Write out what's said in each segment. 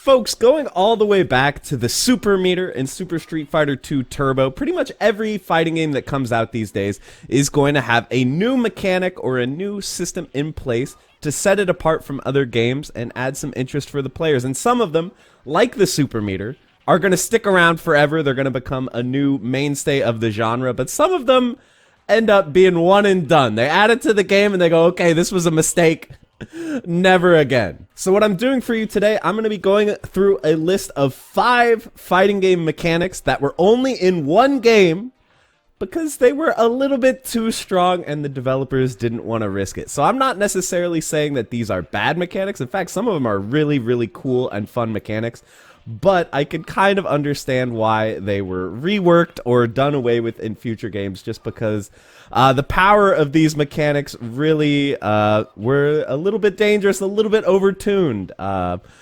Folks, going all the way back to the Super Meter in Super Street Fighter 2 Turbo, pretty much every fighting game that comes out these days is going to have a new mechanic or a new system in place to set it apart from other games and add some interest for the players. And some of them, like the Super Meter, are going to stick around forever. They're going to become a new mainstay of the genre, but some of them end up being one and done. They add it to the game and they go, okay, this was a mistake. Never again. So what I'm doing for you today, I'm going to be going through a list of 5 fighting game mechanics that were only in one game because they were a little bit too strong and the developers didn't want to risk it. So I'm not necessarily saying that these are bad mechanics. In fact, some of them are really, really cool and fun mechanics. But I could kind of understand why they were reworked or done away with in future games, just because the power of these mechanics really were a little bit dangerous, a little bit overtuned.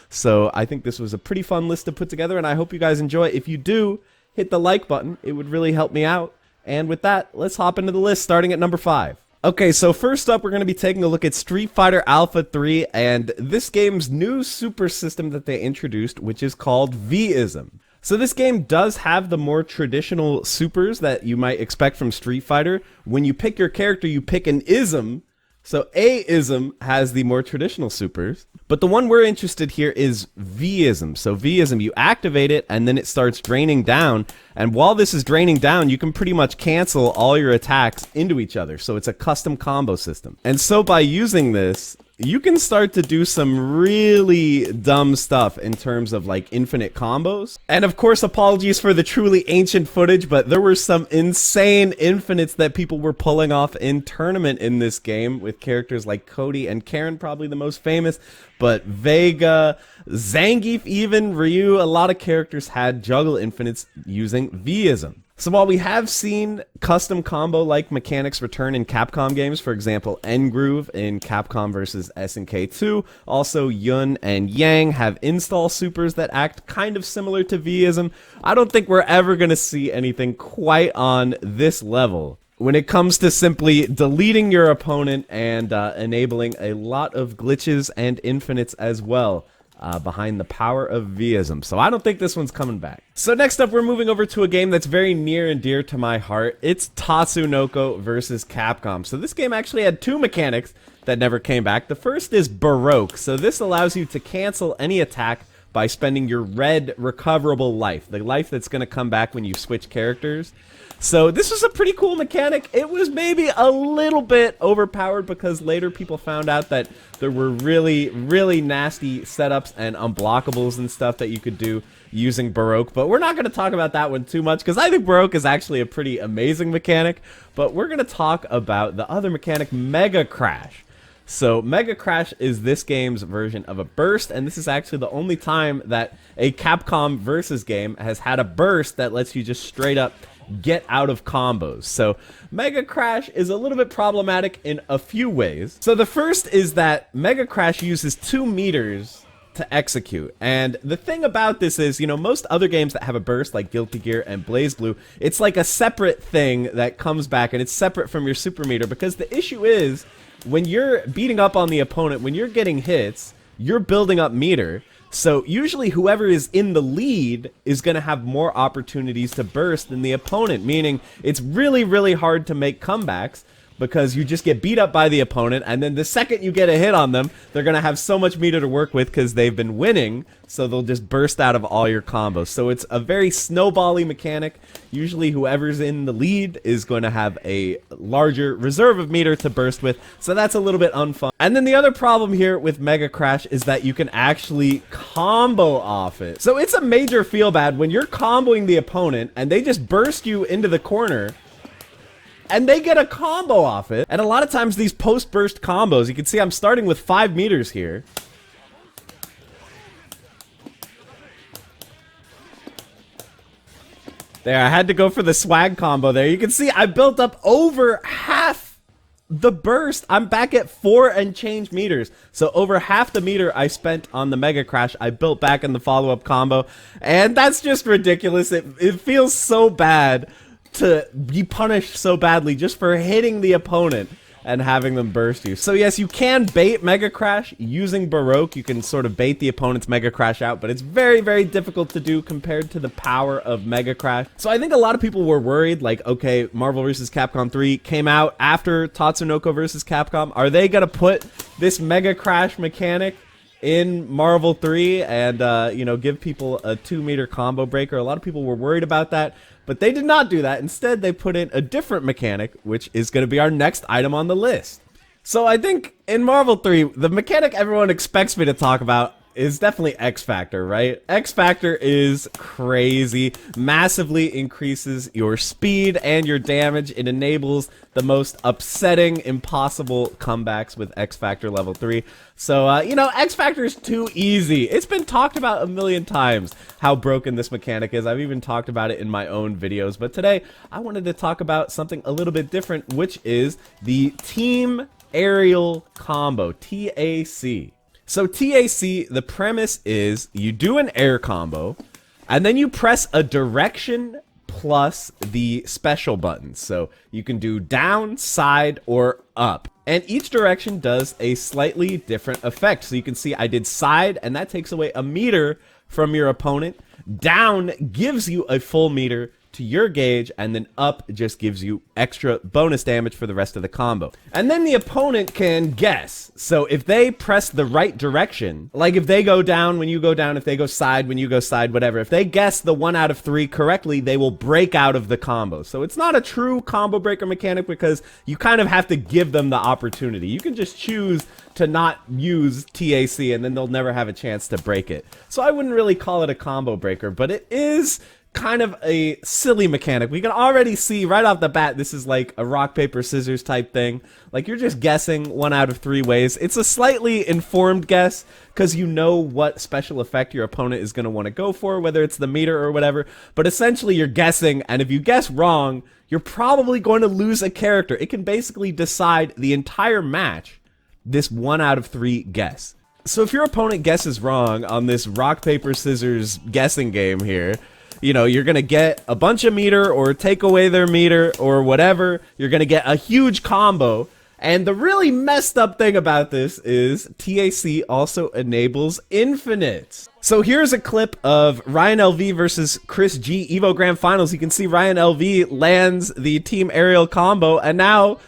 So I think this was a pretty fun list to put together, and I hope you guys enjoy. If you do, hit the like button. It would really help me out. And with that, let's hop into the list, starting at number 5. Okay, so first up, we're going to be taking a look at Street Fighter Alpha 3 and this game's new super system that they introduced, which is called v-ism. So this game does have the more traditional supers that you might expect from Street Fighter. When you pick your character, you pick an ism. So A-ism has the more traditional supers, but the one we're interested here is v-ism. So v-ism, you activate it and then it starts draining down. And while this is draining down, you can pretty much cancel all your attacks into each other. So it's a custom combo system. And so by using this, you can start to do some really dumb stuff in terms of like infinite combos. And of course, apologies for the truly ancient footage, but there were some insane infinites that people were pulling off in tournament in this game with characters like Cody and Karen, probably the most famous, but Vega, Zangief even, Ryu, a lot of characters had juggle infinites using v-ism. So while we have seen custom combo-like mechanics return in Capcom games, for example, N-Groove in Capcom vs. SNK 2, also Yun and Yang have install supers that act kind of similar to v-ism, I don't think we're ever going to see anything quite on this level when it comes to simply deleting your opponent and enabling a lot of glitches and infinites as well. Behind the power of v-ism. So I don't think this one's coming back. So next up, we're moving over to a game that's very near and dear to my heart. It's Tatsunoko versus Capcom. So this game actually had 2 mechanics that never came back. The first is Baroque. So this allows you to cancel any attack by spending your red recoverable life, the life that's going to come back when you switch characters. So this was a pretty cool mechanic. It was maybe a little bit overpowered because later people found out that there were really, really nasty setups and unblockables and stuff that you could do using Baroque. But we're not going to talk about that one too much because I think Baroque is actually a pretty amazing mechanic. But we're going to talk about the other mechanic, Mega Crash. So Mega Crash is this game's version of a burst, and this is actually the only time that a Capcom versus game has had a burst that lets you just straight up get out of combos. So Mega Crash is a little bit problematic in a few ways. So the first is that Mega Crash uses 2 meters to execute. And the thing about this is, you know, most other games that have a burst like Guilty Gear and BlazBlue, it's like a separate thing that comes back and it's separate from your super meter, because the issue is when you're beating up on the opponent, when you're getting hits, you're building up meter. So usually whoever is in the lead is going to have more opportunities to burst than the opponent, meaning it's really, really hard to make comebacks because you just get beat up by the opponent, and then the second you get a hit on them, they're going to have so much meter to work with because they've been winning, so they'll just burst out of all your combos. So it's a very snowbally mechanic. Usually whoever's in the lead is going to have a larger reserve of meter to burst with, so that's a little bit unfun. And then the other problem here with Mega Crash is that you can actually combo off it. So it's a major feel bad when you're comboing the opponent and they just burst you into the corner and they get a combo off it. And a lot of times these post-burst combos, you can see I'm starting with 5 meters here. There, I had to go for the swag combo there. You can see I built up over half the burst. I'm back at 4 and change meters. So over half the meter I spent on the Mega Crash, I built back in the follow-up combo. And that's just ridiculous. It feels so bad to be punished so badly just for hitting the opponent. and having them burst you. So yes, you can bait Mega Crash using Baroque. You can sort of bait the opponent's Mega Crash out, but it's very, very difficult to do compared to the power of Mega Crash. So I think a lot of people were worried, like, okay, Marvel vs. Capcom 3 came out after Tatsunoko vs. Capcom. Are they gonna put this Mega Crash mechanic in Marvel 3 and, you know, give people a 2-meter combo breaker? A lot of people were worried about that, but they did not do that. Instead, they put in a different mechanic, which is going to be our next item on the list. So I think in Marvel 3, the mechanic everyone expects me to talk about is definitely X Factor, right? X Factor is crazy, massively increases your speed and your damage. It enables the most upsetting, impossible comebacks with X Factor level 3. So, you know, X Factor is too easy. It's been talked about a million times how broken this mechanic is. I've even talked about it in my own videos. But today, I wanted to talk about something a little bit different, which is the Team Aerial Combo, TAC. So TAC, the premise is you do an air combo, and then you press a direction plus the special buttons. So you can do down, side, or up. And each direction does a slightly different effect. So you can see I did side, and that takes away a meter from your opponent. Down gives you a full meter to your gauge, and then up just gives you extra bonus damage for the rest of the combo. And then the opponent can guess. So if they press the right direction, like if they go down when you go down, if they go side when you go side, whatever, if they guess the 1 out of 3 correctly, they will break out of the combo. So it's not a true combo breaker mechanic because you kind of have to give them the opportunity. You can just choose to not use TAC and then they'll never have a chance to break it. So I wouldn't really call it a combo breaker, but it is kind of a silly mechanic. We can already see right off the bat this is like a rock, paper, scissors type thing. Like you're just guessing 1 out of 3 ways. It's a slightly informed guess because you know what special effect your opponent is going to want to go for, whether it's the meter or whatever. But essentially you're guessing, and if you guess wrong, you're probably going to lose a character. It can basically decide the entire match, this 1 out of 3 guess. So if your opponent guesses wrong on this rock, paper, scissors guessing game here, you know, you're going to get a bunch of meter or take away their meter or whatever. You're going to get a huge combo. And the really messed up thing about this is TAC also enables infinites. So here's a clip of Ryan LV versus Chris G Evo Grand Finals. You can see Ryan LV lands the team aerial combo, and now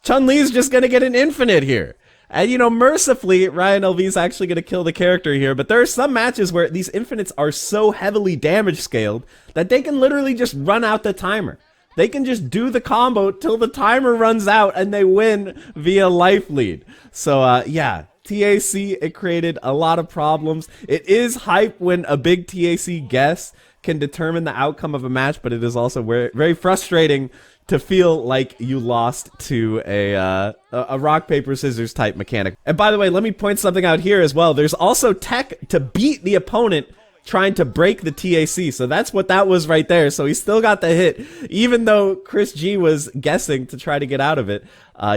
Chun-Li's just going to get an infinite here. And, you know, mercifully, Ryan LV is actually going to kill the character here, but there are some matches where these infinites are so heavily damage scaled that they can literally just run out the timer. They can just do the combo till the timer runs out and they win via life lead. So, yeah, TAC, it created a lot of problems. It is hype when a big TAC guess can determine the outcome of a match, but it is also very, very frustrating to feel like you lost to a rock, paper, scissors type mechanic. And by the way, let me point something out here as well. There's also tech to beat the opponent trying to break the TAC. So that's what that was right there. So he still got the hit. Even though Chris G was guessing to try to get out of it,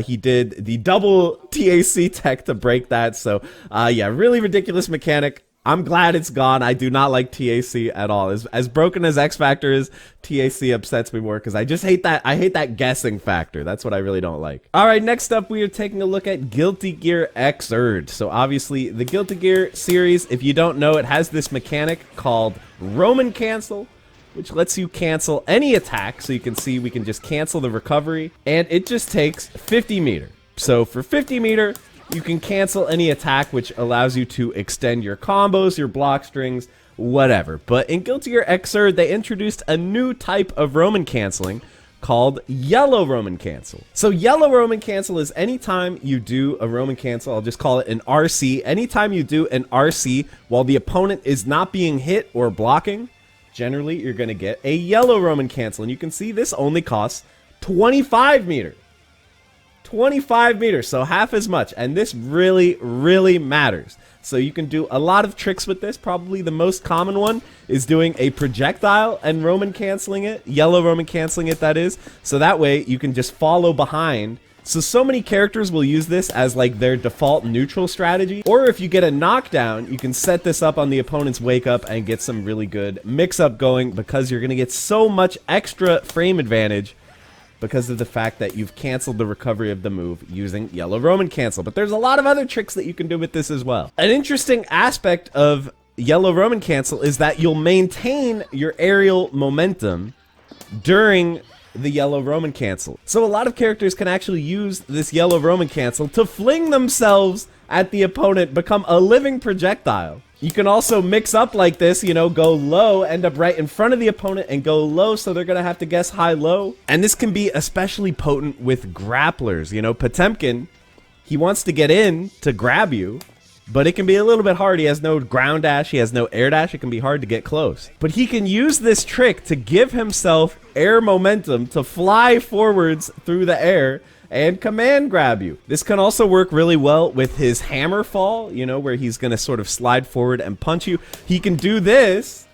he did the double TAC tech to break that. So yeah, really ridiculous mechanic. I'm glad it's gone. I do not like TAC at all. As broken as X Factor is, TAC upsets me more because I just hate that. I hate that guessing factor. That's what I really don't like. All right, next up, we are taking a look at Guilty Gear Xrd. So obviously, the Guilty Gear series, if you don't know, it has this mechanic called Roman Cancel, which lets you cancel any attack. So you can see we can just cancel the recovery, and it just takes 50 meter. So for 50 meter, you can cancel any attack, which allows you to extend your combos, your block strings, whatever. But in Guilty Gear Xrd, they introduced a new type of Roman canceling called Yellow Roman Cancel. So Yellow Roman Cancel is anytime you do a Roman Cancel, I'll just call it an RC. Anytime you do an RC while the opponent is not being hit or blocking, generally you're going to get a Yellow Roman Cancel. And you can see this only costs 25 meter. 25 meters, so half as much, and this really, really matters. So you can do a lot of tricks with this. Probably the most common one is doing a projectile and Roman canceling it, Yellow Roman canceling it, that is. So that way you can just follow behind. So many characters will use this as like their default neutral strategy. Or if you get a knockdown, you can set this up on the opponent's wake up and get some really good mix up going because you're going to get so much extra frame advantage because of the fact that you've canceled the recovery of the move using yellow Roman cancel. But there's a lot of other tricks that you can do with this as well. An interesting aspect of yellow Roman cancel is that you'll maintain your aerial momentum during the yellow Roman cancel. So a lot of characters can actually use this yellow Roman cancel to fling themselves at the opponent, become a living projectile. You can also mix up like this, you know, go low, end up right in front of the opponent and go low, so they're gonna have to guess high-low. And this can be especially potent with grapplers. You know, Potemkin, he wants to get in to grab you, but it can be a little bit hard. He has no ground dash, he has no air dash, it can be hard to get close. But he can use this trick to give himself air momentum to fly forwards through the air and command grab you. This can also work really well with his hammer fall, you know, where he's gonna sort of slide forward and punch you. He can do this,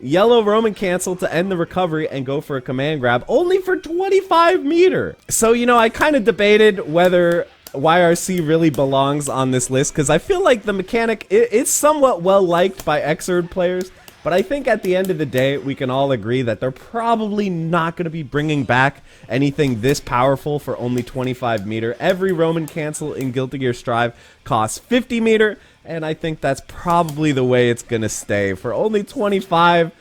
yellow Roman cancel to end the recovery and go for a command grab, only for 25 meter. So, you know, I kind of debated whether YRC really belongs on this list, because I feel like the mechanic, it's somewhat well liked by Xrd players, but I think at the end of the day, we can all agree that they're probably not going to be bringing back anything this powerful for only 25 meter. Every Roman cancel in Guilty Gear Strive costs 50 meter, and I think that's probably the way it's going to stay. For only 25,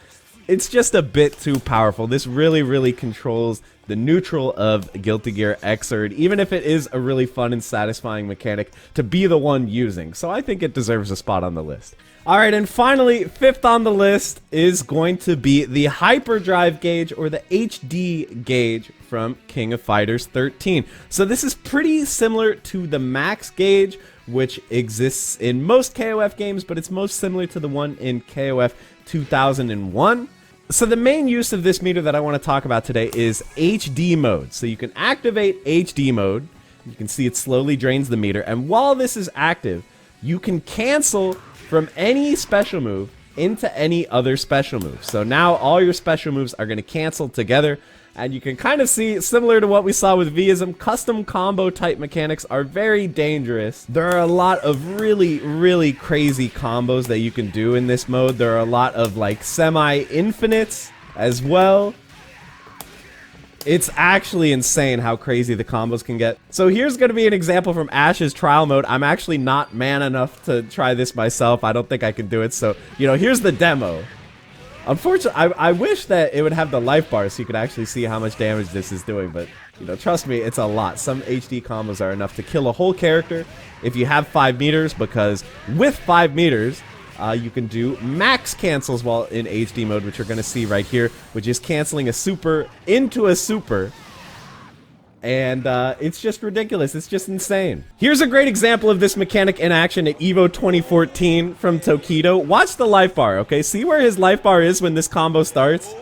it's just a bit too powerful. This really, really controls the neutral of Guilty Gear Xrd, even if it is a really fun and satisfying mechanic to be the one using. So I think it deserves a spot on the list. Alright, and finally, fifth on the list is going to be the Hyperdrive gauge, or the HD gauge from King of Fighters 13. So this is pretty similar to the Max gauge, which exists in most KOF games, but it's most similar to the one in KOF 2001. So the main use of this meter that I want to talk about today is HD mode. So you can activate HD mode. You can see it slowly drains the meter. And while this is active, you can cancel from any special move into any other special move. So now all your special moves are going to cancel together. And you can kind of see, similar to what we saw with v-ism, custom combo type mechanics are very dangerous. There are a lot of really, really crazy combos that you can do in this mode. There are a lot of like semi-infinites as well. It's actually insane how crazy the combos can get. So here's going to be an example from Ash's trial mode. I'm actually not man enough to try this myself. I don't think I can do it. So, you know, here's the demo. Unfortunately, I wish that it would have the life bar so you could actually see how much damage this is doing, but, you know, trust me, it's a lot. Some HD combos are enough to kill a whole character if you have 5 meters, because with 5 meters, you can do max cancels while in HD mode, which you're going to see right here, which is canceling a super into a super. And it's just ridiculous. It's just insane. Here's a great example of this mechanic in action at EVO 2014 from Tokido. Watch the life bar, okay? See where his life bar is when this combo starts?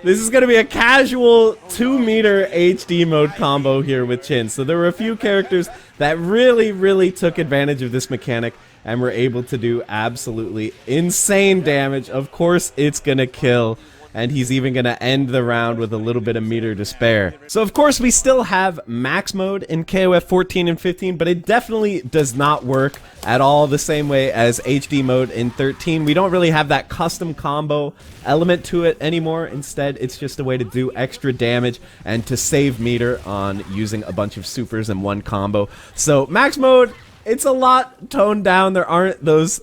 This is going to be a casual 2 meter HD mode combo here with Chin. So there were a few characters that really, really took advantage of this mechanic and were able to do absolutely insane damage. Of course, it's going to kill. And he's even going to end the round with a little bit of meter to spare. So of course we still have max mode in KOF 14 and 15, but it definitely does not work at all the same way as HD mode in 13. We don't really have that custom combo element to it anymore. Instead, it's just a way to do extra damage and to save meter on using a bunch of supers in one combo. So max mode, it's a lot toned down. There aren't those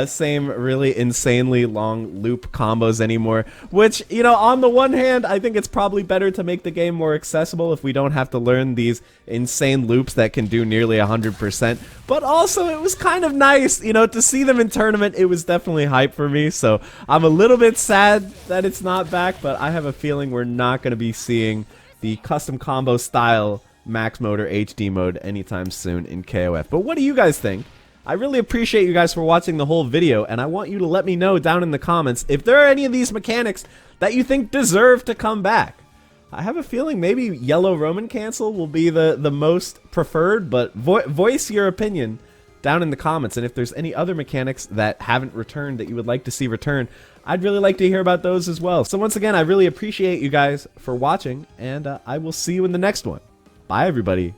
same really insanely long loop combos anymore, which, you know, on the one hand, I think it's probably better to make the game more accessible if we don't have to learn these insane loops that can do nearly 100%. But also, it was kind of nice, you know, to see them in tournament. It was definitely hype for me, so I'm a little bit sad that it's not back, but I have a feeling we're not going to be seeing the custom combo style max mode or HD mode anytime soon in KOF. But what do you guys think? I really appreciate you guys for watching the whole video, and I want you to let me know down in the comments if there are any of these mechanics that you think deserve to come back. I have a feeling maybe yellow Roman cancel will be the most preferred, but voice your opinion down in the comments. And if there's any other mechanics that haven't returned that you would like to see return, I'd really like to hear about those as well. So once again, I really appreciate you guys for watching, and I will see you in the next one. Bye, everybody.